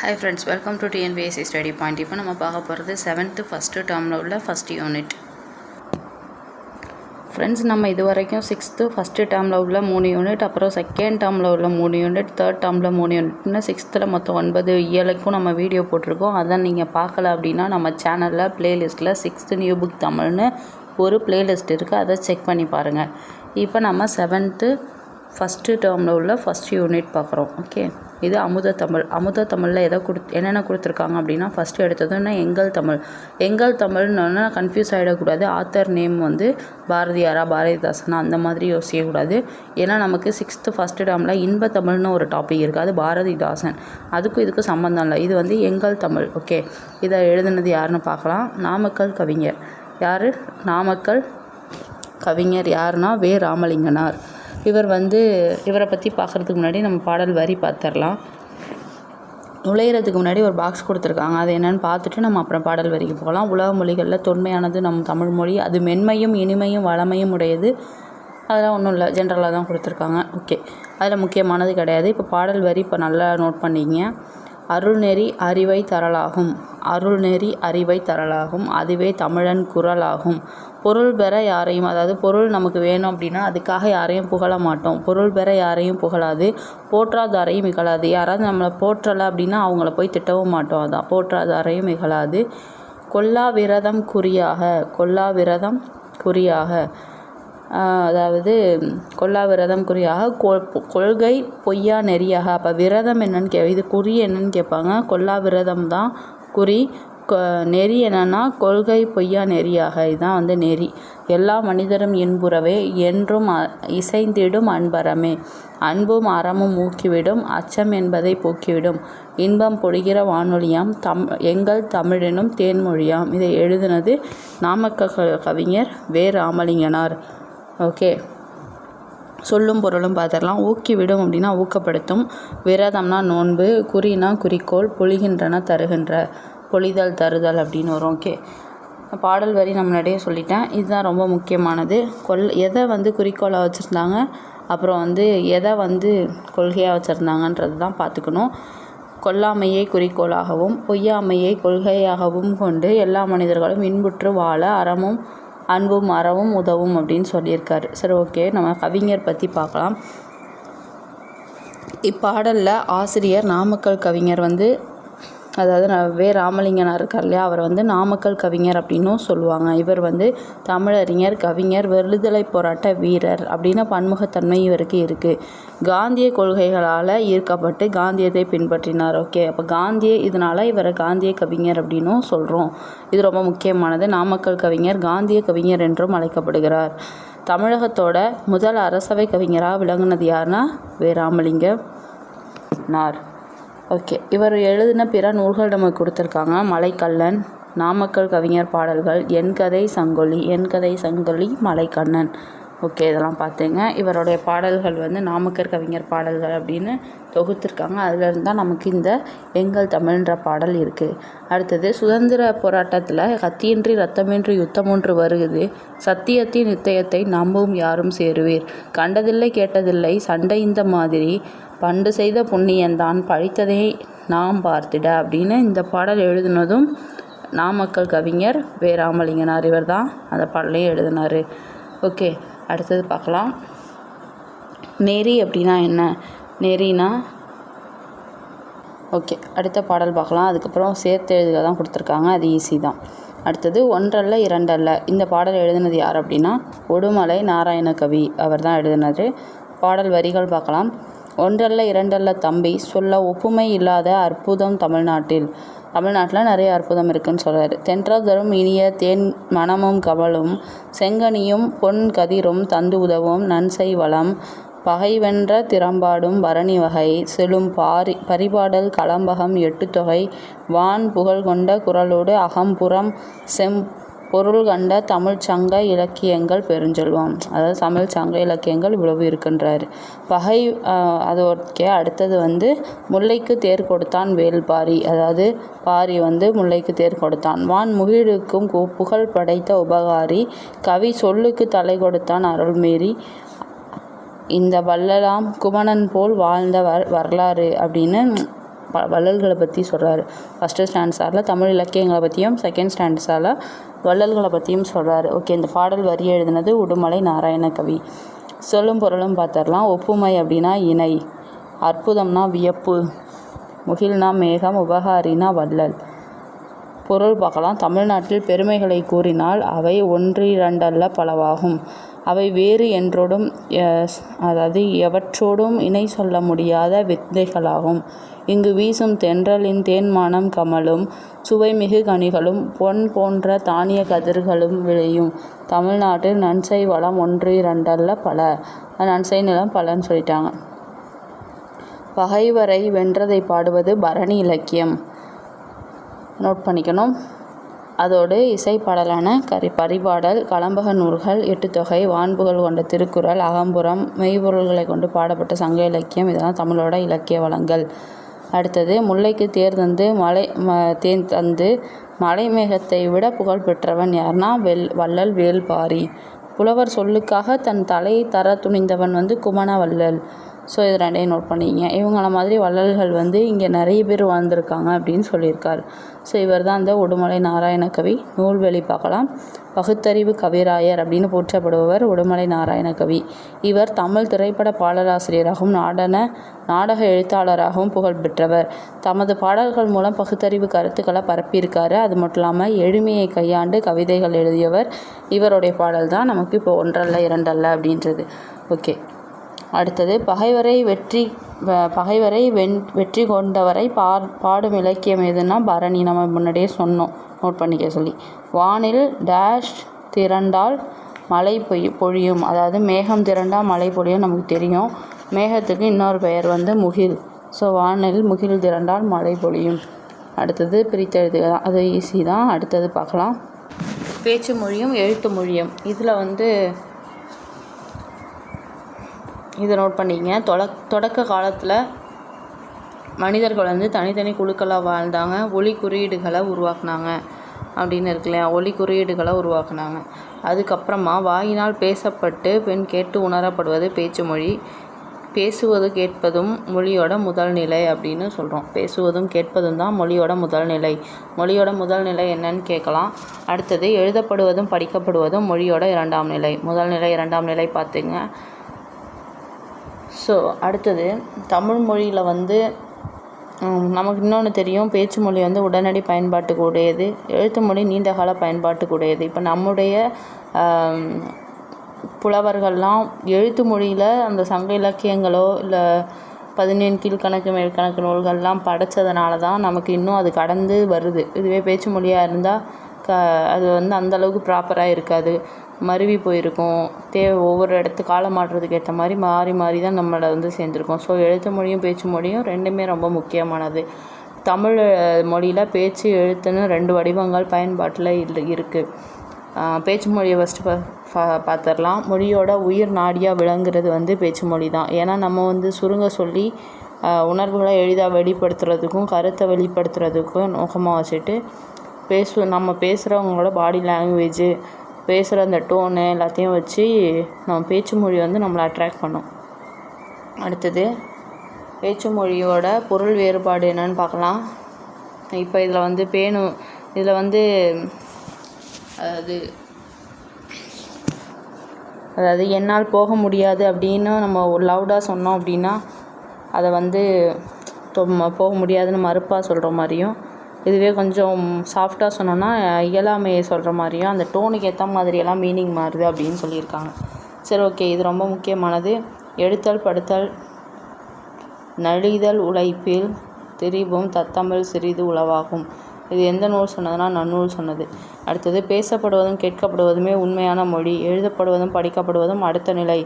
Hi friends, welcome to TNPSC Study Point. இப்போ நம்ம பார்க்க போகிறது 7th ஃபஸ்ட்டு டேர்மில் உள்ள ஃபஸ்ட் யூனிட். ஃப்ரெண்ட்ஸ், நம்ம இது வரைக்கும் 6th ஃபஸ்ட்டு டேர்மில் உள்ள 3 யூனிட், அப்புறம் செகண்ட் டேர்மில் உள்ள 3 யூனிட், தேர்ட் டேர்மில் 3 யூனிட்னு 6th மொத்தம் 9 இயலுக்கும் நம்ம வீடியோ போட்டிருக்கோம். அதை நீங்கள் பார்க்கல அப்படின்னா நம்ம சேனலில் ப்ளேலிஸ்ட்டில் 6th நியூ புக் தமிழ்னு ஒரு ப்ளேலிஸ்ட் இருக்குது, அதை செக் பண்ணி பாருங்கள். இப்போ நம்ம 7th ஃபஸ்ட்டு டேர்மில் உள்ள ஃபஸ்ட் யூனிட் பார்க்குறோம். ஓகே, இது அமுத தமிழில் என்னென்ன கொடுத்துருக்காங்க அப்படின்னா, ஃபஸ்ட்டு எடுத்ததுன்னா எங்கள் தமிழ்னு கன்ஃபியூஸ் ஆகிடக்கூடாது. ஆத்தர் நேம் வந்து பாரதியாரா பாரதிதாசனா அந்த மாதிரி யோசிக்கக்கூடாது. ஏன்னா நமக்கு 6th ஃபஸ்ட்டு டேர்மில் இன்ப தமிழ்னு ஒரு டாபிக் இருக்குது, அது பாரதிதாசன். அதுக்கும் இதுக்கும் சம்மந்தம் இல்லை. இது வந்து எங்கள் தமிழ். ஓகே, இதை எழுதுனது யாருன்னு பார்க்கலாம். நாமக்கல் கவிஞர். யார் நாமக்கல் கவிஞர்? யாருன்னா வே. ராமலிங்கனார். இவரை பற்றி பார்க்குறதுக்கு முன்னாடி நம்ம பாடல் வரி பார்த்துடலாம். நுழையிறதுக்கு முன்னாடி ஒரு பாக்ஸ் கொடுத்துருக்காங்க, அது என்னென்னு பார்த்துட்டு நம்ம அப்புறம் பாடல் வரிக்கு போகலாம். உலக மொழிகளில் தொன்மையானது நம் தமிழ் மொழி, அது மென்மையும் இனிமையும் வளமையும் உடையது. அதெல்லாம் ஒன்றும் இல்லை, ஜென்ரலாக தான் கொடுத்துருக்காங்க. ஓகே, அதில் முக்கியமானது கிடையாது. இப்போ பாடல் வரி இப்போ நல்லா நோட் பண்ணிங்க. அருள்நெறி அறிவை தரலாகும், அருள்நெறி அறிவை தரலாகும், அதுவே தமிழன் குரலாகும். பொருள் பெற யாரையும், அதாவது பொருள் நமக்கு வேணும் அப்படின்னா அதுக்காக யாரையும் புகழ மாட்டோம். பொருள் பெற யாரையும் புகழாது, போற்றாதாரையும் இகழாது. யாராவது நம்மளை போற்றலை அப்படின்னா அவங்கள போய் திட்டவும் மாட்டோம். அதான் போற்றாதாரையும் இகழாது. கொல்லா விரதம் குறியாக, கொல்லா விரதம் குறியாக, அதாவது கொல்லா விரதம் குறியாக, கொள்கை பொய்யா நெறியாக. அப்போ விரதம் என்னன்னு இது குறி என்னன்னு கேட்பாங்க. கொல்லா விரதம் தான் குறி. நெறி என்னன்னா கொள்கை பொய்யா நெறியாக. இதுதான் வந்து நெறி. எல்லா மனிதரும் இன்புறவே, என்றும் இசைந்திடும் அன்பறமே. அன்பும் அறமும் ஊக்கிவிடும், அச்சம் என்பதை போக்கிவிடும். இன்பம் பொழிகிற வானொலியாம் எங்கள் தமிழெனும் தேன்மொழியாம். இதை எழுதினது நாமக்கல் கவிஞர் வே. ராமலிங்கனார். ஓகே, சொல்லும் பொருளும் பார்த்துடலாம். ஊக்கிவிடும் அப்படின்னா ஊக்கப்படுத்தும், விரதம்னா நோன்பு, குறினா குறிக்கோள், பொழிகின்றன தருகின்ற, பொழிதல் தருதல் அப்படின்னு வரும். ஓகே, பாடல் வரி நம்ம முன்னாடியே சொல்லிட்டேன். இதுதான் ரொம்ப முக்கியமானது. எதை வந்து குறிக்கோளாக வச்சுருந்தாங்க, அப்புறம் வந்து எதை வந்து கொள்கையாக வச்சுருந்தாங்கன்றது தான் பார்த்துக்கணும். கொல்லாமையை குறிக்கோளாகவும் பொய்யாமையை கொள்கையாகவும் கொண்டு எல்லா மனிதர்களும் இன்புற்று வாழ அறமும் அன்பும் அறவும் உதவும் அப்படின்னு சொல்லியிருக்காரு. சரி, ஓகே, நம்ம கவிஞர் பற்றி பார்க்கலாம். இப்பாடலில் ஆசிரியர் நாமக்கல் கவிஞர் வந்து, அதாவது வே. ராமலிங்கனார் இருக்கார் இல்லையா, அவர் வந்து நாமக்கல் கவிஞர் அப்படின்னும் சொல்லுவாங்க. இவர் வந்து தமிழறிஞர், கவிஞர், விடுதலை போராட்ட வீரர் அப்படின்னு பன்முகத்தன்மை இவருக்கு இருக்குது. காந்திய கொள்கைகளால் ஈர்க்கப்பட்டு காந்தியத்தை பின்பற்றினார். ஓகே, அப்போ இதனால் இவரை காந்திய கவிஞர் அப்படின்னும் சொல்கிறோம். இது ரொம்ப முக்கியமானது. நாமக்கல் கவிஞர் காந்திய கவிஞர் என்றும் அழைக்கப்படுகிறார். தமிழகத்தோட முதல் அரசவை கவிஞராக விளங்குனது யாருன்னா வே. ராமலிங்கனார். ஓகே, இவர் எழுதின பிற நூல்கள் நமக்கு கொடுத்துருக்காங்க. மலைக்கல்லன், நாமக்கல் கவிஞர் பாடல்கள், என் கதை சங்கொலி, மலைக்கண்ணன். ஓகே, இதெல்லாம் பார்த்துங்க. இவருடைய பாடல்கள் வந்து நாமக்கல் கவிஞர் பாடல்கள் அப்படின்னு தொகுத்துருக்காங்க. அதிலிருந்து தான் நமக்கு இந்த எங்கள் தமிழ்ன்ற பாடல் இருக்குது. அடுத்தது, சுதந்திர போராட்டத்தில் கத்தியின்றி ரத்தமின்றி யுத்தம் ஒன்று வருகுது, சத்தியத்தின் நித்தியத்தை நம்பவும் யாரும் சேருவீர், கண்டதில்லை கேட்டதில்லை சண்டை இந்த மாதிரி, பண்டு செய்த புண்ணியந்தான் பழித்ததை நாம் பார்த்திட அப்படின்னு இந்த பாடல் எழுதினதும் நாமக்கல் கவிஞர் வே. ராமலிங்கனார். இவர் தான் அந்த பாடலையும் எழுதினார். ஓகே, அடுத்தது பார்க்கலாம். நெறி அப்படின்னா என்ன? நெறினா ஓகே, அடுத்த பாடல் பார்க்கலாம். அதுக்கப்புறம் சேர்த்து எழுதுக தான் கொடுத்துருக்காங்க, அது ஈஸி தான். அடுத்தது, ஒன்றல்ல இரண்டல்ல. இந்த பாடல் எழுதினது யார் அப்படின்னா உடுமலை நாராயணகவி, அவர் தான் எழுதினது. பாடல் வரிகள் பார்க்கலாம். ஒன்றல்ல இரண்டல்ல தம்பி, சொல்ல ஒப்புமை இல்லாத அற்புதம் தமிழ்நாட்டில் நிறைய அற்புதம் இருக்குதுன்னு சொல்கிறாரு. தென்றதரும் இனிய தேன் மணமும் கமலும், செங்கனியும் பொன் கதிரும் தந்து உதவும் நன்செய் வளம், பகைவென்ற திறம்பாடும் பரணி வகை, செலும் பரிபாடல் களம்பகம் 8 தொகை, வான் புகழ் கொண்ட குரலோடு அகம்புறம் பொருள் கண்ட தமிழ் சங்க இலக்கியங்கள் பெருஞ்செல்வம். அதாவது தமிழ் சங்க இலக்கியங்கள் இவ்வளவு இருக்குன்றாரு. அடுத்தது வந்து முல்லைக்கு தேர் கொடுத்தான் வேல்பாரி, அதாவது பாரி வந்து முல்லைக்கு தேர் கொடுத்தான். வான் முகிழுக்கும் புகழ் படைத்த உபகாரி, கவி சொல்லுக்கு தலை கொடுத்தான் அருள்மேரி, இந்த வள்ளலாம் குமணன் போல் வாழ்ந்த வரலாறு அப்படின்னு வள்ளல்களை பற்றி சொல்கிறாரு. ஃபஸ்ட்டு ஸ்டான்ஸாரில் தமிழ் இலக்கியங்களை பற்றியும், செகண்ட் ஸ்டான்ஸாரில் வள்ளல்களை பற்றியும் சொல்கிறாரு. ஓகே, இந்த பாடல் வரி எழுதினது உடுமலை நாராயணகவி. சொல்லும் பொருளும் பார்த்துடலாம். ஒப்புமை அப்படின்னா இணை, அற்புதம்னா வியப்பு, முகில்னா மேகம், உபகாரினா வள்ளல். பொருள் பார்க்கலாம். தமிழ்நாட்டில் பெருமைகளை கூறினால் அவை ஒன்று இரண்டல்ல பலவாகும். அவை வேறு என்றோடும் அதாவது எவற்றோடும் இணை சொல்ல முடியாத வித்தைகளாகும். இங்கு வீசும் தென்றலின் தேன்மானம் கமலும், சுவைமிகு கனிகளும் பொன் போன்ற தானிய கதிர்களும் விளையும் தமிழ்நாட்டில் நன்செய் வளம் ஒன்று இரண்டல்ல பல. நன்செய் நிலம் பலன்னு சொல்லிட்டாங்க. பகைவரை வென்றதை பாடுவது பரணி இலக்கியம், நோட் பண்ணிக்கணும். அதோடு இசைப்பாடலான பரிபாடல், கலம்பக நூல்கள், எட்டுத்தொகை, வான்புகழ் கொண்ட திருக்குறள், அகம்புறம், மெய்ப்பொருள்களை கொண்டு பாடப்பட்ட சங்க இலக்கியம், இதெல்லாம் தமிழோட இலக்கிய வளங்கள். அடுத்தது, முல்லைக்கு தேன் தந்து மலை மேகத்தை விட புகழ் பெற்றவன் யார்னா வள்ளல் வேல்பாரி. புலவர் சொல்லுக்காக தன் தலையை தர துணிந்தவன் குமணவள்ளல். ஸோ இது ரெண்டையும் நோட் பண்ணிங்க. இவங்கள மாதிரி வள்ளல்கள் இங்கே நிறைய பேர் வாழ்ந்திருக்காங்க அப்படின்னு சொல்லியிருக்காரு. ஸோ இவர் தான் அந்த உடுமலை நாராயணகவி. நூல்வெளி பார்க்கலாம். பகுத்தறிவு கவிராயர் அப்படின்னு போற்றப்படுபவர் உடுமலை நாராயணகவி. இவர் தமிழ் திரைப்பட பாடலாசிரியராகவும் நாடக எழுத்தாளராகவும் புகழ் பெற்றவர். தமது பாடல்கள் மூலம் பகுத்தறிவு கருத்துக்களை பரப்பியிருக்காரு. அது மட்டும் இல்லாமல் எளிமையை கையாண்டு கவிதைகள் எழுதியவர். இவருடைய பாடல் தான் நமக்கு இப்போ ஒன்றல்ல இரண்டல்ல அப்படின்றது. ஓகே, அடுத்தது, பகைவரை வெற்றி கொண்டவரை பாடும் இலக்கியம் எதுனா பரணி. நம்ம முன்னாடியே சொன்னோம், நோட் பண்ணிக்க சொல்லி. வானில் டேஷ் திரண்டால் மழை பொழியும், அதாவது மேகம் திரண்டால் மழை பொழியும் நமக்கு தெரியும். மேகத்துக்கு இன்னொரு பெயர் முகில். ஸோ வானில் முகில் திரண்டால் மழை பொழியும். அடுத்தது பிரித்தெழுதுக தான், அது ஈஸி தான். அடுத்தது பார்க்கலாம். பேச்சு மொழியும் எழுத்து மொழியும். இதில் இதை நோட் பண்ணிங்க. தொடக்க காலத்தில் மனிதர்கள் தனித்தனி குழுக்களாக வாழ்ந்தாங்க. ஒலி குறியீடுகளை உருவாக்குனாங்க அப்படின்னு இருக்குல்லையா, ஒலி குறியீடுகளை உருவாக்குனாங்க. அதுக்கப்புறமா வாயினால் பேசப்பட்டு பின் கேட்டு உணரப்படுவது பேச்சு மொழி. பேசுவது கேட்பதும் மொழியோட முதல் நிலை அப்படின்னு சொல்கிறோம். பேசுவதும் கேட்பதும் தான் மொழியோட முதல் நிலை. மொழியோட முதல் நிலை என்னன்னு கேட்கலாம். அடுத்தது, எழுதப்படுவதும் படிக்கப்படுவதும் மொழியோட இரண்டாம் நிலை. முதல் நிலை இரண்டாம் நிலை பார்த்துங்க. ஸோ அடுத்தது, தமிழ் மொழியில் நமக்கு இன்னொன்று தெரியும். பேச்சு மொழி உடனடி பயன்பாட்டுக்கு உடையது, எழுத்து மொழி நீண்டகால பயன்பாட்டுக்கு உடையது. இப்போ நம்முடைய புலவர்கள்லாம் எழுத்து மொழியில் அந்த சங்க இலக்கியங்களோ இல்லை 17 கீழ்கணக்கு மேல்கணக்கு நூல்கள்லாம் படைச்சதுனால தான் நமக்கு இன்னும் அது கடந்து வருது. இதுவே பேச்சு மொழியாக இருந்தால் அது அந்தளவுக்கு ப்ராப்பராக இருக்காது, மருவி போயிருக்கும். ஒவ்வொரு இடத்து காலம் மாற்றுறதுக்கு ஏற்ற மாதிரி மாறி தான் நம்மளை சேர்ந்துருக்கோம். ஸோ எழுத்து மொழியும் பேச்சு மொழியும் ரெண்டுமே ரொம்ப முக்கியமானது. தமிழ் மொழியில் பேச்சு எழுத்துன்னு 2 வடிவங்கள் பயன்பாட்டில் இருக்குது. பேச்சு மொழியை ஃபஸ்ட்டு பார்த்துடலாம். மொழியோட உயிர் நாடியாக விளங்குறது பேச்சு மொழி தான். ஏன்னா நம்ம சுருங்க சொல்லி உணர்வுகளை எளிதாக வெளிப்படுத்துறதுக்கும் கருத்தை வெளிப்படுத்துறதுக்கும் நோக்கமாக வச்சுட்டு நம்ம பேசுகிறவங்களோட பாடி லாங்குவேஜு, பேசுகிற அந்த டோனு எல்லாத்தையும் வச்சு நம்ம பேச்சு மொழி நம்மளை அட்ராக்ட் பண்ணும். அடுத்தது, பேச்சு மொழியோட பொருள் வேறுபாடு என்னன்னு பார்க்கலாம். இப்போ இதில் அதாவது என்னால் போக முடியாது அப்படின்னு நம்ம லவுடாக சொன்னோம் அப்படின்னா அதை போக முடியாதுன்னு மறுப்பாக சொல்கிற மாதிரியும், இதுவே கொஞ்சம் சாஃப்டாக சொன்னோன்னா இயலாமையை சொல்கிற மாதிரியும், அந்த டோனுக்கு ஏற்ற மாதிரியெல்லாம் மீனிங் மாறுது அப்படின்னு சொல்லியிருக்காங்க. சரி, ஓகே, இது ரொம்ப முக்கியமானது. எடுத்தல் படுத்தல் நலிதல் உழைப்பில் திரிபும் தத்தமிழ் சிறிது உளவாகும். இது எந்த நூல் சொன்னதுன்னா நன்னூல் சொன்னது. அடுத்தது, பேசப்படுவதும் கேட்கப்படுவதுமே உண்மையான மொழி, எழுதப்படுவதும் படிக்கப்படுவதும் அடுத்த நிலை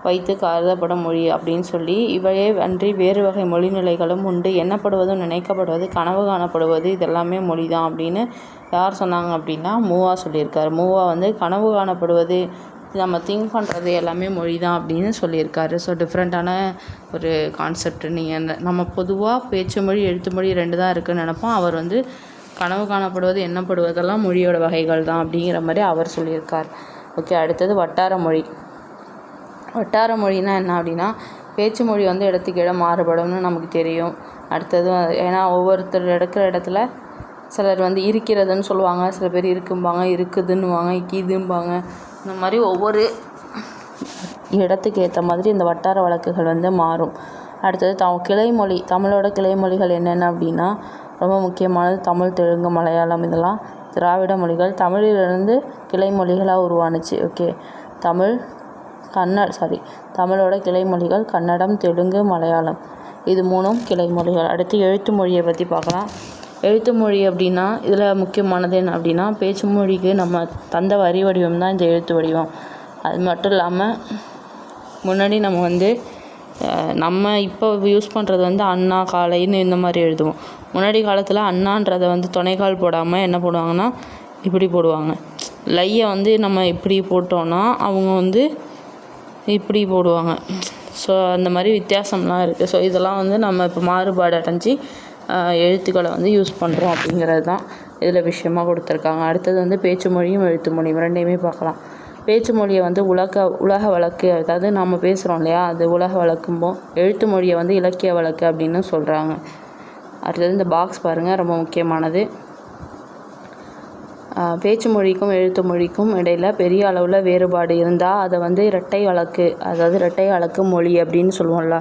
வைத்து கருதப்படும் மொழி அப்படின்னு சொல்லி, இவையே அன்றி வேறு வகை மொழி நிலைகளும் உண்டு. எண்ணப்படுவதும் நினைக்கப்படுவது கனவு காணப்படுவது இதெல்லாமே மொழி தான் அப்படின்னு யார் சொன்னாங்க அப்படின்னா மூவா சொல்லியிருக்காரு. மூவா கனவு காணப்படுவது, நம்ம திங்க் பண்ணுறது எல்லாமே மொழி தான் அப்படின்னு சொல்லியிருக்காரு. ஸோ டிஃப்ரெண்ட்டான ஒரு கான்செப்ட். நம்ம பொதுவாக பேச்சு மொழி எழுத்து மொழி 2 தான் இருக்குதுன்னு நினப்போம். அவர் கனவு காணப்படுவது எண்ணப்படுவதெல்லாம் மொழியோட வகைகள் தான் அப்படிங்கிற மாதிரி அவர் சொல்லியிருக்கார். ஓகே, அடுத்தது வட்டார மொழி. வட்டார மொழினா என்ன அப்படின்னா, பேச்சு மொழி இடத்துக்கு இடம் மாறுபடும்னு நமக்கு தெரியும். அடுத்தது ஏன்னா ஒவ்வொருத்தர் இருக்கிற இடத்துல சிலர் வந்து இருக்கிறதுன்னு சொல்லுவாங்க, சில பேர் இருக்கும்பாங்க, இருக்குதுன்னுவாங்க, கீதும்பாங்க. இந்த மாதிரி ஒவ்வொரு இடத்துக்கு ஏற்ற மாதிரி இந்த வட்டார வழக்குகள் வந்து மாறும். அடுத்தது கிளைமொழி, தமிழோட கிளைமொழிகள் என்னென்ன அப்படின்னா ரொம்ப முக்கியமானது தமிழ், தெலுங்கு, மலையாளம். இதெல்லாம் திராவிட மொழிகள். தமிழிலிருந்து கிளைமொழிகளாக உருவானுச்சு. ஓகே, தமிழோட கிளைமொழிகள் கன்னடம், தெலுங்கு, மலையாளம். இது 3ம் கிளைமொழிகள். அடுத்து எழுத்து மொழியை பற்றி பார்க்கலாம். எழுத்து மொழி அப்படின்னா இதில் முக்கியமானது என்ன அப்படின்னா பேச்சு மொழிக்கு நம்ம தந்த வரி வடிவம் தான் இந்த எழுத்து வடிவம். அது மட்டும் இல்லாமல் முன்னாடி நம்ம இப்போ யூஸ் பண்ணுறது வந்து அண்ணா, காலைன்னு இந்த மாதிரி எழுதுவோம். முன்னாடி காலத்தில் அண்ணான்றதை வந்து துணைக்கால் போடாமல் என்ன போடுவாங்கன்னா இப்படி போடுவாங்க. லையை வந்து நம்ம இப்படி போட்டோன்னா அவங்க வந்து இப்படி போடுவாங்க. ஸோ அந்த மாதிரி வித்தியாசம்லாம் இருக்குது. ஸோ இதெல்லாம் வந்து நம்ம இப்போ மாறுபாடு அடைஞ்சு எழுத்துக்களை வந்து யூஸ் பண்ணுறோம் அப்படிங்கிறது தான் இதில் விஷயமாக கொடுத்துருக்காங்க. அடுத்தது வந்து பேச்சு மொழியும் எழுத்து மொழியும் ரெண்டையுமே பார்க்கலாம். பேச்சு மொழியை வந்து உலக வழக்கு, அதாவது நம்ம பேசுகிறோம் இல்லையா, அது உலக வழக்கும்போம். எழுத்து மொழியை வந்து இலக்கிய வழக்கு அப்படின்னு சொல்கிறாங்க. அடுத்தது இந்த பாக்ஸ் பாருங்கள், ரொம்ப முக்கியமானது. பேச்சு மொழிக்கும் எழுத்து மொழிக்கும் இடையில் பெரிய அளவில் வேறுபாடு இருந்தால் அதை வந்து இரட்டை வழக்கு, அதாவது இரட்டை வழக்கு மொழி அப்படின்னு சொல்லுவோம்ல.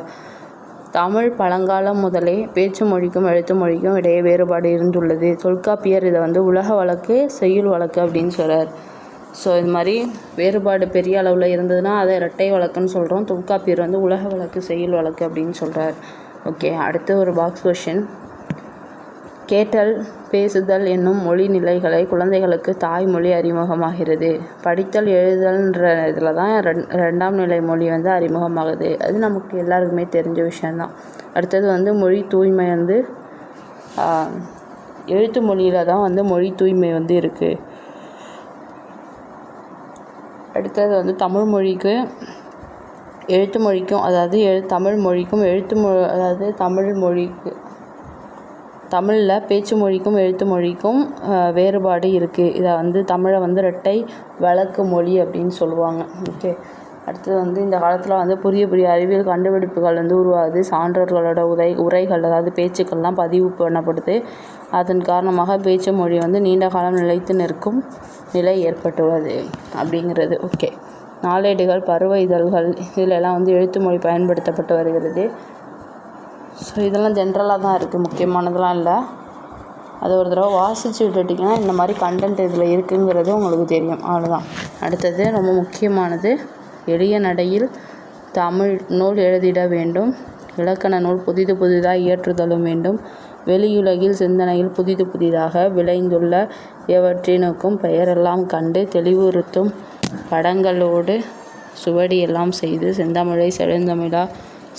தமிழ் பழங்காலம் முதலே பேச்சு மொழிக்கும் எழுத்து மொழிக்கும் இடையே வேறுபாடு இருந்துள்ளது. தொல்காப்பியர் இதை வந்து உலக வழக்கு, செய்யுள் வழக்கு அப்படின்னு சொல்கிறார். ஸோ இது மாதிரி வேறுபாடு பெரிய அளவில் இருந்ததுன்னா அதை இரட்டை வழக்குன்னு சொல்கிறோம். தொல்காப்பியர் வந்து உலக வழக்கு, செய்யுள் வழக்கு அப்படின்னு சொல்கிறார். ஓகே, அடுத்து ஒரு பாக்ஸ் கொஷின். கேட்டல், பேசுதல் என்னும் மொழி நிலைகளை குழந்தைகளுக்கு தாய்மொழி அறிமுகமாகிறது. படித்தல், எழுதல்ன்ற இதில் தான் 2ஆம் நிலை மொழி வந்து அறிமுகமாகுது. அது நமக்கு எல்லாருக்குமே தெரிஞ்ச விஷயந்தான். அடுத்தது வந்து மொழி தூய்மை வந்து எழுத்து மொழியில் தான் வந்து மொழி தூய்மை வந்து இருக்குது. அடுத்தது வந்து தமிழ் மொழிக்கு எழுத்து மொழிக்கும், அதாவது தமிழ் மொழிக்கும் அதாவது தமிழில் பேச்சு மொழிக்கும் எழுத்து மொழிக்கும் வேறுபாடு இருக்குது. இதை வந்து தமிழை வந்து இரட்டை வழக்கு மொழி அப்படின்னு சொல்லுவாங்க. ஓகே, அடுத்தது வந்து இந்த காலத்தில் வந்து புதிய அறிவியல் கண்டுபிடிப்புகள் வந்து உருவாகுது. சான்றோர்களோட உரைகள், அதாவது பேச்சுக்கள்லாம் பதிவு பண்ணப்படுது. அதன் காரணமாக பேச்சு மொழி வந்து நீண்ட காலம் நிலைத்து நிற்கும் நிலை ஏற்பட்டுள்ளது அப்படிங்கிறது. ஓகே, நாளேடுகள், பருவ இதழ்கள், இதிலெல்லாம் வந்து எழுத்து மொழி பயன்படுத்தப்பட்டு வருகிறது. ஸோ இதெல்லாம் ஜென்ரலாக தான் இருக்குது, முக்கியமானதெல்லாம் இல்லை. அதை ஒரு தடவை வாசித்து விட்டுட்டிங்கன்னா இந்த மாதிரி கண்டென்ட் இதில் இருக்குங்கிறது உங்களுக்கு தெரியும், அவ்வளோதான். அடுத்தது ரொம்ப முக்கியமானது, எளிய நடையில் தமிழ் நூல் எழுதிட வேண்டும். இலக்கண நூல் புதிதாக இயற்றுதலும் வேண்டும். வெளியுலகில் சிந்தனையில் புதிதாக விளைந்துள்ள எவற்றினுக்கும் பெயரெல்லாம் கண்டு தெளிவுறுத்தும் படங்களோடு சுவடியெல்லாம் செய்து செந்தமிழை செழுந்தமிழா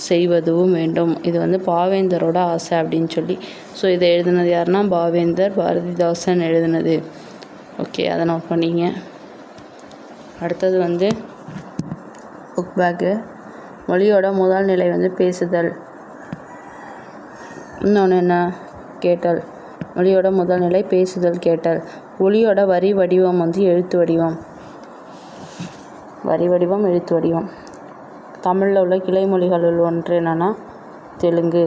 செய்வதும் வேண்டும். இது வந்து பாவேந்தரோட ஆசை அப்படின்னு சொல்லி. ஸோ இதை எழுதினது யாருன்னா பாவேந்தர், பாரதிதாசன் எழுதினது. ஓகே, அதை நோட் பண்ணிங்க. அடுத்தது வந்து புக் பேக்கு. மொழியோட முதல் நிலை வந்து பேசுதல். இன்னொன்று என்ன? கேட்டல். மொழியோட முதல் நிலை பேசுதல், கேட்டல். ஒலியோட வரி வடிவம் வந்து எழுத்து வடிவம். எழுத்து வடிவம். தமிழில் உள்ள கிளைமொழிகளுள் ஒன்று என்னென்னா தெலுங்கு.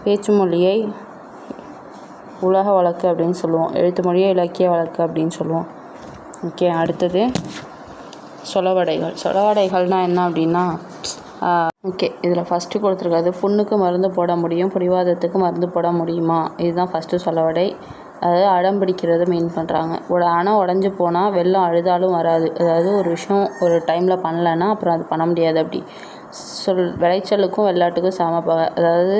பேச்சு மொழியை உலக வழக்கு அப்படின்னு சொல்லுவோம். எழுத்து மொழியை இலக்கிய வழக்கு அப்படின்னு சொல்லுவோம். ஓகே, அடுத்தது சொலவடைகள்னால் என்ன அப்படின்னா ஓகே, இதில் ஃபஸ்ட்டு கொடுத்துருக்காது புண்ணுக்கு மருந்து போட முடியும், பிடிவாதத்துக்கு மருந்து போட முடியுமா, இதுதான் ஃபஸ்ட்டு சொலவடை. அதாவது அடம் பிடிக்கிறத மீன் பண்ணுறாங்க. அணை உடஞ்சி போனால் வெள்ளம் அழுதாலும் வராது. அதாவது ஒரு விஷயம் ஒரு டைமில் பண்ணலைன்னா அப்புறம் அது பண்ண முடியாது. அப்படி விளைச்சலுக்கும் வெள்ளாட்டுக்கும் சமப்பகை. அதாவது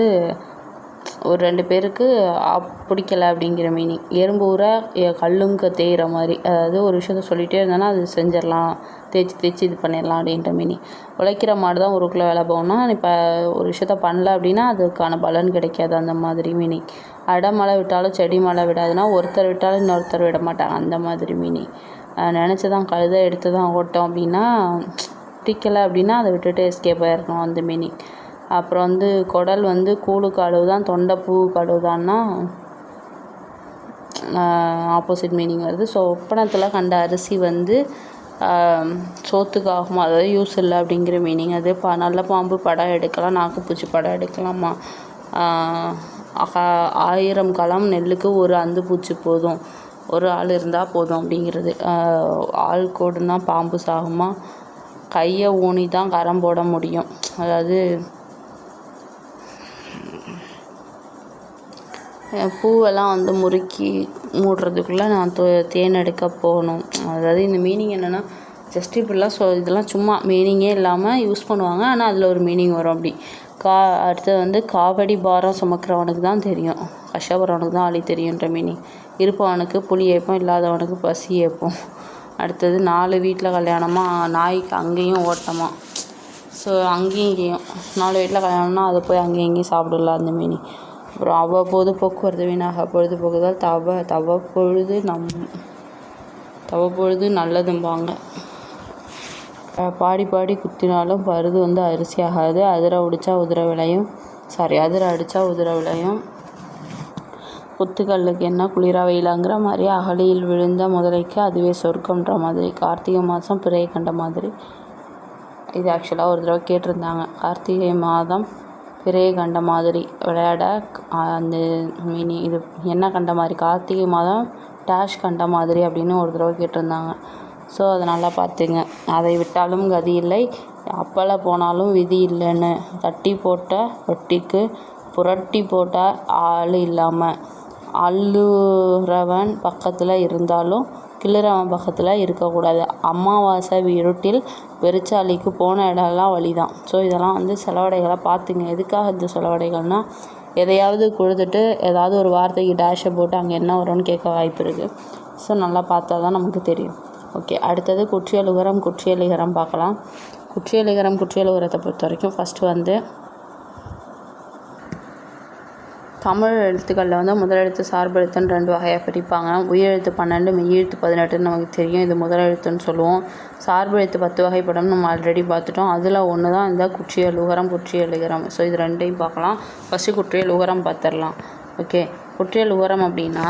ஒரு 2 பேருக்கு பிடிக்கலை அப்படிங்கிற மீனிங். எறும்பு ஊற கல்லுங்க தேயிற மாதிரி. அதாவது ஒரு விஷயத்த சொல்லிகிட்டே இருந்தோன்னா அது செஞ்சிடலாம், தேய்ச்சி இது பண்ணிடலாம் அப்படின்ற மீனிங். உழைக்கிற மாடு தான் ஊருக்குள்ளே வேலை போகணும்னா இப்போ ஒரு விஷயத்த பண்ணல அப்படின்னா அதுக்கான பலன் கிடைக்காது, அந்த மாதிரி மீனிங். மழை விட்டாலும் செடி மழை விடாதுன்னா ஒருத்தர் விட்டாலும் இன்னொருத்தர் விட மாட்டாங்க, அந்த மாதிரி மீனிங். நினச்சி தான் கழுதை எடுத்து தான் ஓட்டோம் அப்படின்னா பிடிக்கலை அப்படின்னா அதை விட்டுட்டு எஸ்கேப் ஆகிடணும், அந்த மீனிங். அப்புறம் வந்து குடல் வந்து கூழுக்கு அளவு தான், தொண்டை பூவுக்கு அளவு தான்னா ஆப்போசிட் மீனிங் வருது. ஸோ ஒப்பனத்தில் கண்ட அரிசி வந்து சோத்துக்கு ஆகுமா, அதாவது யூஸ் இல்லை அப்படிங்கிற மீனிங். அது நல்ல பாம்பு படம் எடுக்கலாம், நாக்குப்பூச்சி படம் எடுக்கலாமா, 1000 களம் நெல்லுக்கு ஒரு அந்து பூச்சி போதும், ஒரு ஆள் இருந்தால் போதும் அப்படிங்கிறது. ஆள் கூடுனா பாம்பு சாகுமா, கையை ஊனி தான் கரம் போட முடியும். அதாவது பூவெல்லாம் வந்து முறுக்கி மூடுறதுக்குள்ளே நான் தேன் எடுக்க போகணும். அதாவது இந்த மீனிங் என்னென்னா, ஜஸ்ட் இப்படிலாம் இதெல்லாம் சும்மா மீனிங்கே இல்லாமல் யூஸ் பண்ணுவாங்க. ஆனால் அதில் ஒரு மீனிங் வரும் அப்படி. அடுத்தது வந்து காவடி பாரம் சுமக்கிறவனுக்கு தான் தெரியும், கஷ்டப்படுறவனுக்கு தான் ஆளி தெரியுன்ற மீனிங். இருப்பவனுக்கு புலி ஏப்பம், இல்லாதவனுக்கு பசி ஏப்பம். அடுத்தது 4 வீட்டில் கல்யாணமாக நாய்க்கு அங்கேயும் ஓட்டமா. ஸோ அங்கேயும் இங்கேயும் 4 வீட்டில் கல்யாணம்னா அதை போய் அங்கேயும் இங்கேயும் சாப்பிடல அந்த மீனிங். அப்புறம் அவ்வப்போது போக்குவரத்து வீணாக பொழுது போக்குதால் தவப்பொழுது நல்லதும்பாங்க. பாடி பாடி குத்தினாலும் பருது வந்து அரிசி ஆகாது, அதிர அடித்தா உதிர விளையும். குத்துக்கல்லுக்கு என்ன குளிரா வெயிலாங்கிற மாதிரி அகழியில் விழுந்த முதலைக்கு அதுவே சொர்க்கம்ன்ற மாதிரி. கார்த்திகை மாதம் பிறையை கண்ட மாதிரி. இது ஆக்சுவலாக ஒரு தடவை கேட்டிருந்தாங்க. கார்த்திகை மாதம் பிறையை கண்ட மாதிரி விளையாட அந்த மீனிங் இது என்ன கண்ட மாதிரி, கார்த்திகை மாதம் டேஷ் கண்ட மாதிரி அப்படின்னு ஒரு தடவை கேட்டிருந்தாங்க. ஸோ அதை நல்லா பார்த்துங்க. அதை விட்டாலும் கதி இல்லை, அப்பள போனாலும் விதி இல்லைன்னு. தட்டி போட்ட ரொட்டிக்கு புரட்டி போட்ட ஆள் இல்லாமல், அள்ளுறவன் பக்கத்தில் இருந்தாலும் கிள்ளுறவன் பக்கத்தில் இருக்கக்கூடாது. அமாவாசை இருட்டில் வெறிச்சாலிக்கு போன இடம்லாம் வழிதான். ஸோ இதெல்லாம் வந்து செலவடைகளை பார்த்துங்க. எதுக்காக இந்த செலவடைகள்னால், எதையாவது கொடுத்துட்டு ஏதாவது ஒரு வார்த்தைக்கு டேஷை போட்டு அங்கே என்ன வரும்னு கேட்க வாய்ப்பு இருக்குது. ஸோ நல்லா பார்த்தா தான் நமக்கு தெரியும். ஓகே, அடுத்தது குற்றியலுகரம் பார்க்கலாம். குற்றியலுகரத்தை பொறுத்த வரைக்கும் ஃபஸ்ட்டு வந்து தமிழ் எழுத்துக்களில் வந்து முதலெழுத்து சார்பெழுத்துன்னு 2 வகையாக பிரிப்பாங்க. உயிரெழுத்து 12, மெய்யெழுத்து 18ன்னு நமக்கு தெரியும். இது முதலெழுத்துன்னு சொல்லுவோம். சார்பெழுத்து 10 வகைப்படும் நம்ம ஆல்ரெடி பார்த்துட்டோம். அதில் ஒன்று தான் இந்த குற்றியலுகரம். ஸோ இது 2ஐயும் பார்க்கலாம். ஃபஸ்ட்டு குற்றியலுகரம் பார்த்துடலாம். ஓகே, குற்றியலுகரம் அப்படின்னா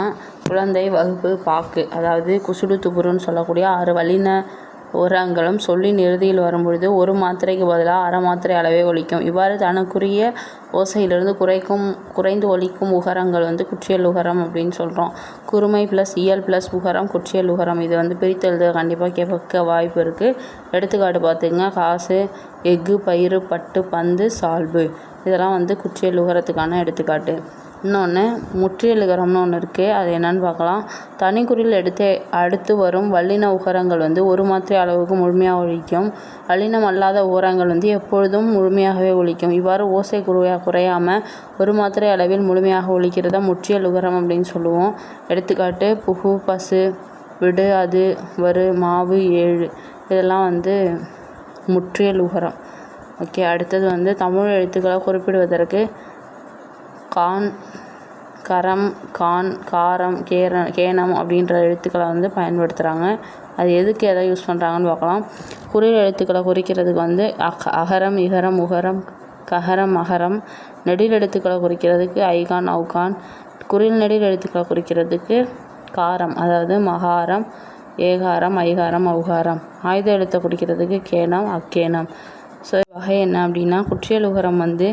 குழந்தை, வகுப்பு, பாக்கு, அதாவது குசுடு துபுருன்னு சொல்லக்கூடிய 6 வல்லின உரங்களும் சொல்லின் இறுதியில் வரும்பொழுது ஒரு மாத்திரைக்கு பதிலாக அரை மாத்திரை அளவே ஒலிக்கும். இவ்வாறு தனக்குரிய ஓசையிலிருந்து குறைந்து ஒலிக்கும் உகரங்கள் வந்து குற்றியலுகரம் அப்படின்னு சொல்கிறோம். குறுமை ப்ளஸ் இயல் ப்ளஸ் உகரம் குற்றியலுகரம். இது வந்து பிரித்து எழுத கண்டிப்பாக கேட்க வாய்ப்பு இருக்குது. எடுத்துக்காட்டு பார்த்துங்க. காசு, எஃகு, பயிறு, பட்டு, பந்து, சால்பு. இதெல்லாம் வந்து குற்றியலுகரத்துக்கான எடுத்துக்காட்டு. இன்னொன்று முற்றியலுகரம்னு ஒன்று இருக்குது. அது என்னென்னு பார்க்கலாம். தனிக்குறியில் அடுத்து வரும் வல்லின உகரங்கள் வந்து ஒரு மாத்திரை அளவுக்கு முழுமையாக ஒலிக்கும். வல்லினம் அல்லாத உகரங்கள் வந்து எப்பொழுதும் முழுமையாகவே ஒலிக்கும். இவ்வாறு ஓசை குறையாமல் ஒரு மாத்திரை அளவில் முழுமையாக ஒலிக்கிறத முற்றியலுகரம் அப்படின்னு சொல்லுவோம். எடுத்துக்காட்டு புகு, பசு, விடு, அது, வரு, மாவு, 7. இதெல்லாம் வந்து முற்றியலுகரம். ஓகே, அடுத்தது வந்து தமிழ் எழுத்துக்களை குறிப்பிடுவதற்கு கான், கரம், கான், காரம், கேனம் அப்படின்ற எழுத்துக்களை வந்து பயன்படுத்துகிறாங்க. அது எதுக்கு எதை யூஸ் பண்ணுறாங்கன்னு பார்க்கலாம். குறில் எழுத்துக்களை குறிக்கிறதுக்கு வந்து அகரம், இகரம், உகரம், ககரம், மகரம். நெடில் எழுத்துக்களை குறிக்கிறதுக்கு ஐகான், ஔகான். குறில் நெடில் எழுத்துக்களை குறிக்கிறதுக்கு காரம், அதாவது மகாரம், ஏகாரம், ஐகாரம், ஔகாரம். ஆயுத எழுத்தை குறிக்கிறதுக்கு கேனம், அக்கேனம். ஸோ வகை என்ன அப்படின்னா, குற்றியலுகரம் வந்து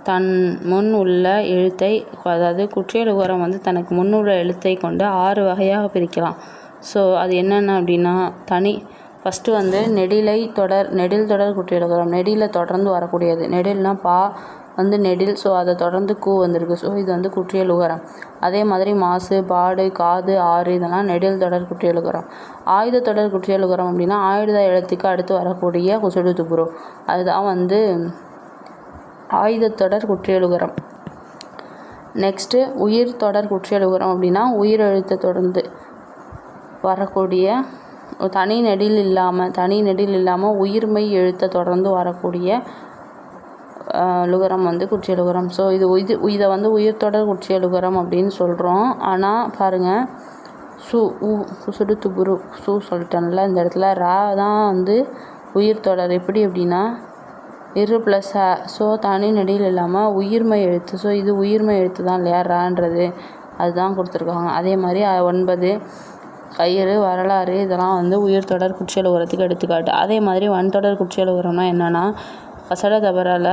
தன் முன் உள்ள எழுத்தை, அதாவது குற்றியலுகரம் வந்து தனக்கு முன்னுள்ள எழுத்தை கொண்டு 6 வகையாக பிரிக்கலாம். ஸோ அது என்னென்ன அப்படின்னா, ஃபஸ்ட்டு வந்து நெடில் தொடர் குற்றியலுகரம். நெடியில் தொடர்ந்து வரக்கூடியது. நெடில்னால் பா வந்து நெடில். ஸோ அதை தொடர்ந்து கூ வந்திருக்கு. ஸோ இது வந்து குற்றியலுகரம். அதே மாதிரி மாசு, பாடு, காது, ஆறு இதெல்லாம் நெடில் தொடர் குற்றியலுகரம். ஆயுத தொடர் குற்றியலுகரம் அப்படின்னா ஆயுத எழுத்துக்கு அடுத்து வரக்கூடிய குசுடு துபுரு. அதுதான் வந்து ஆயுத தொடர் குற்றியலுகரம். நெக்ஸ்ட்டு உயிர் தொடர் குற்றியலுகரம் அப்படின்னா உயிர் எழுத்தை தொடர்ந்து வரக்கூடிய தனி நெடில் இல்லாமல் உயிர்மெய் எழுத்தை தொடர்ந்து வரக்கூடிய லுகரம் வந்து குற்றியலுகரம். ஸோ இதை வந்து உயிர் தொடர் குற்றியலுகரம் அப்படின்னு சொல்கிறோம். ஆனால் பாருங்கள், குசுடு துபுரு சொல்லிட்டேன்ல, இந்த இடத்துல ரா தான் வந்து உயிர் தொடர். எப்படி அப்படின்னா இரு ப்ளஸ் அ. ஸோ தனி நெடில் இல்லாமல் உயிர்மை எழுத்து. ஸோ இது உயிர்மை எழுத்து தான் இல்லையா, ரான்றது. அதுதான் கொடுத்துருக்காங்க. அதே மாதிரி 9 கயிறு, வரலாறு இதெல்லாம் வந்து உயிர் தொடர் குற்றியலுகரத்துக்கு எடுத்துக்காட்டு. அதே மாதிரி வன்தொடர் குற்றியலுகரம்னா என்னென்னா, கசட தபரால்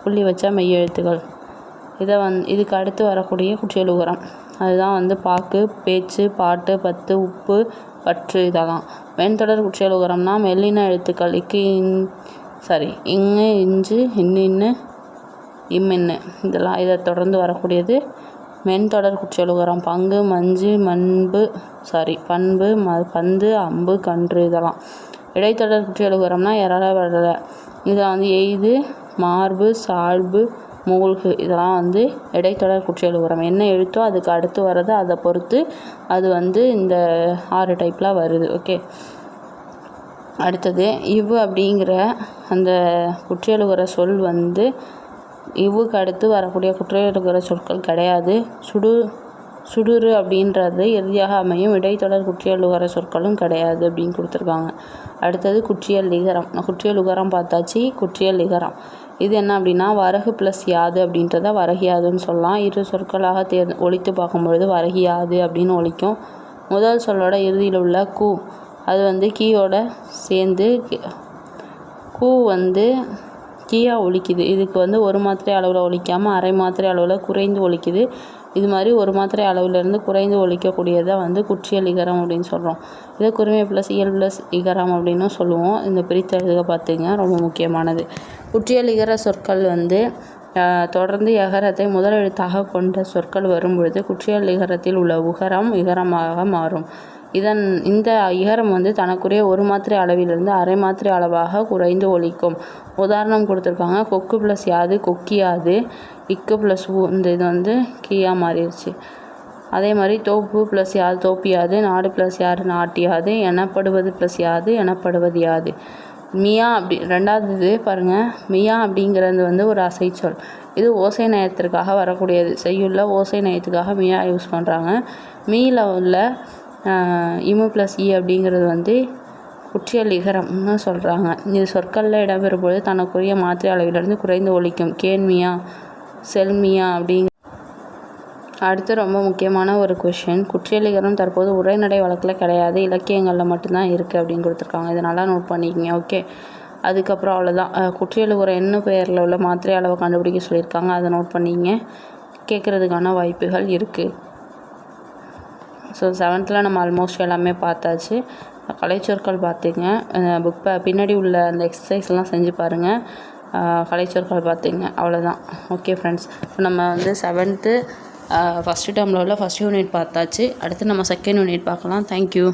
புள்ளி வச்ச மெய்யெழுத்துக்கள். இதுக்கு அடுத்து வரக்கூடிய குற்றியல் உகரம் அதுதான் பாக்கு, பேச்சு, பாட்டு, பத்து, உப்பு, பற்று இதெல்லாம். மென்தொடர் குற்றியல் உகரம்னா மெல்லின எழுத்துக்கள் இங்கு, இஞ்சு, இன்னு, இம்மின்னு இதெல்லாம் இதை தொடர்ந்து வரக்கூடியது மென்தொடர் குற்றியல் உகரம். பங்கு, மஞ்சு, பண்பு, பந்து, அம்பு, கன்று இதெல்லாம். இடைத்தொடர் குற்றியல் உகரம்னா எறல, இதை எய்து, மார்பு, சால்பு, மூழ்கு இதெல்லாம் இடைத்தொடர் குற்றியல் உகரம். என்ன எழுத்தோ அதுக்கு அடுத்து வர்றது அதை பொறுத்து அது இந்த 6 டைப்பில் வருது. ஓகே, அடுத்தது இவ்வு அப்படிங்கிற அந்த குற்றியலுகர சொல் இவ்வுக்கு அடுத்து வரக்கூடிய குற்றியலுகர சொற்கள் கிடையாது. சுடுறு அப்படின்றது இறுதியாக அமையும் இடைத்தொடர் குற்றியலுகர சொற்களும் கிடையாது அப்படின்னு கொடுத்துருக்காங்க. அடுத்தது குற்றியல் லிகரம். குற்றியல் உகரம் பார்த்தாச்சு. குற்றியல் லிகரம் இது என்ன அப்படின்னா வரகு ப்ளஸ் யாது அப்படின்றத வரகியாதுன்னு சொல்லலாம். இரு சொற்களாக ஒலித்து பார்க்கும்பொழுது வரகியாது அப்படின்னு ஒலிக்கும். முதல் சொல்லோட இறுதியில் உள்ள கூ அது கீயோட சேர்ந்து கூ கீயா ஒலிக்குது. இதுக்கு ஒரு மாத்திரை அளவில் ஒலிக்காமல் அரை மாத்திரை அளவில் குறைந்து ஒலிக்குது. இது மாதிரி ஒரு மாத்திரை அளவிலிருந்து குறைந்து ஒலிக்கக்கூடியதை குற்றியல் இகரம் அப்படின்னு சொல்கிறோம். இதை குறுமை ப்ளஸ் இயல் ப்ளஸ் இகரம் அப்படின்னு சொல்லுவோம். இந்த பிரித்தெழுதுக பார்த்துங்க, ரொம்ப முக்கியமானது. குற்றியல் இகர சொற்கள் தொடர்ந்து எகரத்தை முதல் எழுத்தாக கொண்ட சொற்கள் வரும்பொழுது குற்றியல் இகரத்தில் உள்ள உகரம் இகரமாக மாறும். இந்த இகரம் தனக்குரிய ஒரு மாத்திரை அளவிலிருந்து அரை மாத்திரை அளவாக குறைந்து ஒலிக்கும். உதாரணம் கொடுத்துருக்காங்க. கொக்கு ப்ளஸ் யாது கொக்கியாது, இக்கு ப்ளஸ் ஊ இது கீயா மாறிடுச்சு. அதே மாதிரி தோப்பு ப்ளஸ் யாது தோப்பியாது, நாடு ப்ளஸ் யாது நாட்டியாது, எனப்படுவது ப்ளஸ் யாது எனப்படுவது யாது. மியா ரெண்டாவது பாருங்கள். மியா அப்படிங்கிறது ஒரு அசைச்சொல். இது ஓசை நயத்திற்காக வரக்கூடியது. செய்யுள்ள ஓசை நயத்துக்காக மியா யூஸ் பண்ணுறாங்க. மீல உள்ள இமு ப்ளஸ் இ அப்படிங்கிறது குற்றியல் இகரம்னு சொல்கிறாங்க. இது சொற்களில் இடம்பெறும்பொழுது தனக்குரிய மாத்திரை அளவிலிருந்து குறைந்து ஒலிக்கும். கேன்மியா, செல்மியா அப்படிங்கிற. அடுத்து ரொம்ப முக்கியமான ஒரு கொஷின். குற்றியல் இகரம் தற்போது உரைநடை வழக்கில் கிடையாது, இலக்கியங்களில் மட்டும்தான் இருக்குது அப்படின்னு கொடுத்துருக்காங்க. இதை நல்லா நோட் பண்ணிக்கங்க. ஓகே, அதுக்கப்புறம் அவ்வளோதான். குற்றியல் உகரம் என்ன பெயரில் உள்ள மாத்திரை அளவை கண்டுபிடிக்க சொல்லியிருக்காங்க. அதை நோட் பண்ணிங்க, கேட்குறதுக்கான வாய்ப்புகள் இருக்குது. ஸோ 7th நம்ம ஆல்மோஸ்ட் எல்லாமே பார்த்தாச்சு. கலைச்சொற்கள் பார்த்துங்க. புக் பின்னாடி உள்ள அந்த எக்ஸசைஸ்லாம் செஞ்சு பாருங்கள். கலைச்சொற்கள் பார்த்துங்க. அவ்வளோதான். ஓகே ஃப்ரெண்ட்ஸ், நம்ம 7th ஃபஸ்ட்டு டேர்மில் உள்ள ஃபஸ்ட் யூனிட் பார்த்தாச்சு. அடுத்து நம்ம செகண்ட் யூனிட் பார்க்கலாம். தேங்க்யூ.